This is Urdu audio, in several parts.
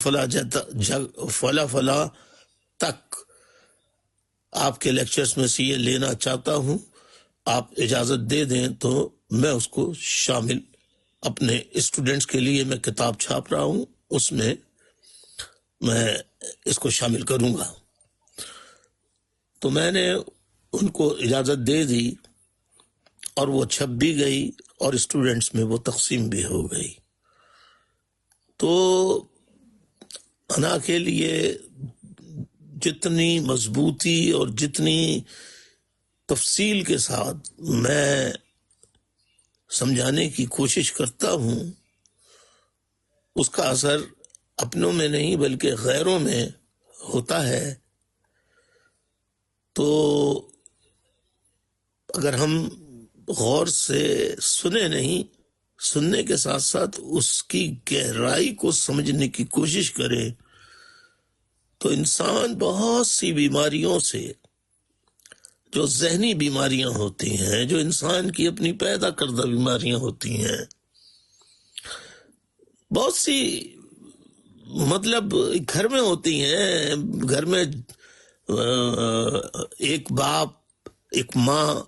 فلا تک آپ کے لیکچرز میں سے یہ لینا چاہتا ہوں. آپ اجازت دے دیں تو میں اس کو شامل اپنے اسٹوڈنٹس کے لیے میں کتاب چھاپ رہا ہوں، اس میں میں اس کو شامل کروں گا. تو میں نے ان کو اجازت دے دی اور وہ چھپ بھی گئی اور اسٹوڈنٹس میں وہ تقسیم بھی ہو گئی. تو انا کے لیے جتنی مضبوطی اور جتنی تفصیل کے ساتھ میں سمجھانے کی کوشش کرتا ہوں، اس کا اثر اپنوں میں نہیں بلکہ غیروں میں ہوتا ہے. تو اگر ہم غور سے سنے نہیں، سننے کے ساتھ ساتھ اس کی گہرائی کو سمجھنے کی کوشش کریں، تو انسان بہت سی بیماریوں سے، جو ذہنی بیماریاں ہوتی ہیں، جو انسان کی اپنی پیدا کردہ بیماریاں ہوتی ہیں، بہت سی مطلب گھر میں ہوتی ہیں. گھر میں ایک باپ، ایک ماں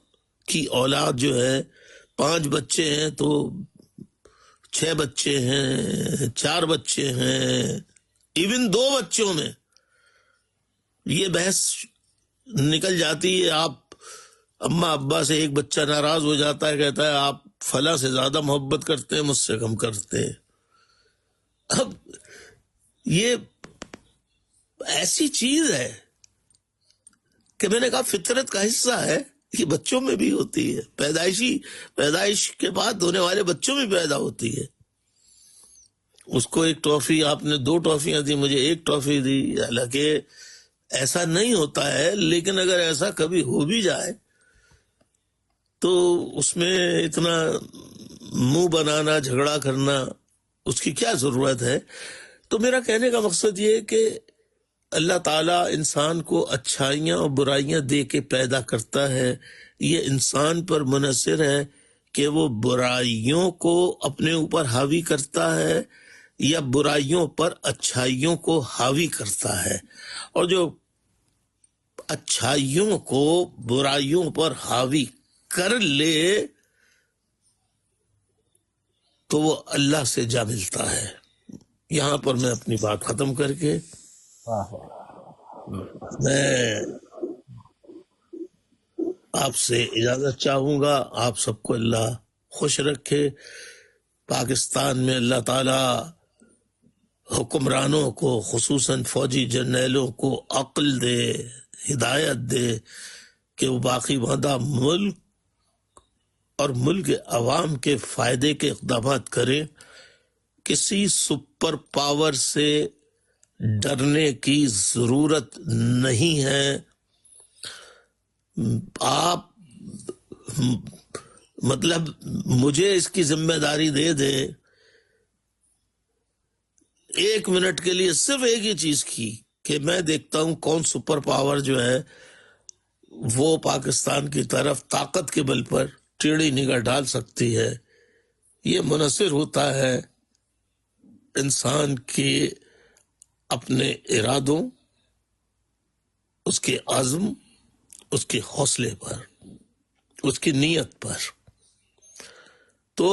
کی اولاد جو ہے، 5 بچے ہیں تو 6 بچے ہیں، 4 بچے ہیں، ایون 2 بچوں میں یہ بحث نکل جاتی ہے. آپ اماں ابا سے ایک بچہ ناراض ہو جاتا ہے، کہتا ہے آپ فلاں سے زیادہ محبت کرتے ہیں، مجھ سے کم کرتے ہیں. اب یہ ایسی چیز ہے کہ میں نے کہا فطرت کا حصہ ہے، یہ بچوں میں بھی ہوتی ہے، پیدائش کے بعد ہونے والے بچوں میں پیدا ہوتی ہے. اس کو ایک ٹافی، آپ نے 2 ٹافیاں دی، مجھے 1 ٹافی دی. حالانکہ ایسا نہیں ہوتا ہے، لیکن اگر ایسا کبھی ہو بھی جائے تو اس میں اتنا منہ بنانا، جھگڑا کرنا، اس کی کیا ضرورت ہے؟ تو میرا کہنے کا مقصد یہ ہے کہ اللہ تعالیٰ انسان کو اچھائیاں اور برائیاں دے کے پیدا کرتا ہے. یہ انسان پر منحصر ہے کہ وہ برائیوں کو اپنے اوپر حاوی کرتا ہے یا برائیوں پر اچھائیوں کو حاوی کرتا ہے. اور جو اچھائیوں کو برائیوں پر حاوی کر لے تو وہ اللہ سے جا ملتا ہے. یہاں پر میں اپنی بات ختم کر کے میں آپ سے اجازت چاہوں گا. آپ سب کو اللہ خوش رکھے. پاکستان میں اللہ تعالی حکمرانوں کو، خصوصاً فوجی جرنیلوں کو عقل دے، ہدایت دے کہ وہ باقی ماندہ ملک اور ملک عوام کے فائدے کے اقدامات کریں. کسی سپر پاور سے ڈرنے کی ضرورت نہیں ہے. آپ مطلب مجھے اس کی ذمہ داری دے دیں 1 منٹ کے لیے، صرف ایک ہی چیز کی، کہ میں دیکھتا ہوں کون سپر پاور جو ہے وہ پاکستان کی طرف طاقت کے بل پر ٹیڑھی نگاہ ڈال سکتی ہے. یہ منحصر ہوتا ہے انسان کے اپنے ارادوں، اس کے عزم، اس کے حوصلے پر، اس کی نیت پر. تو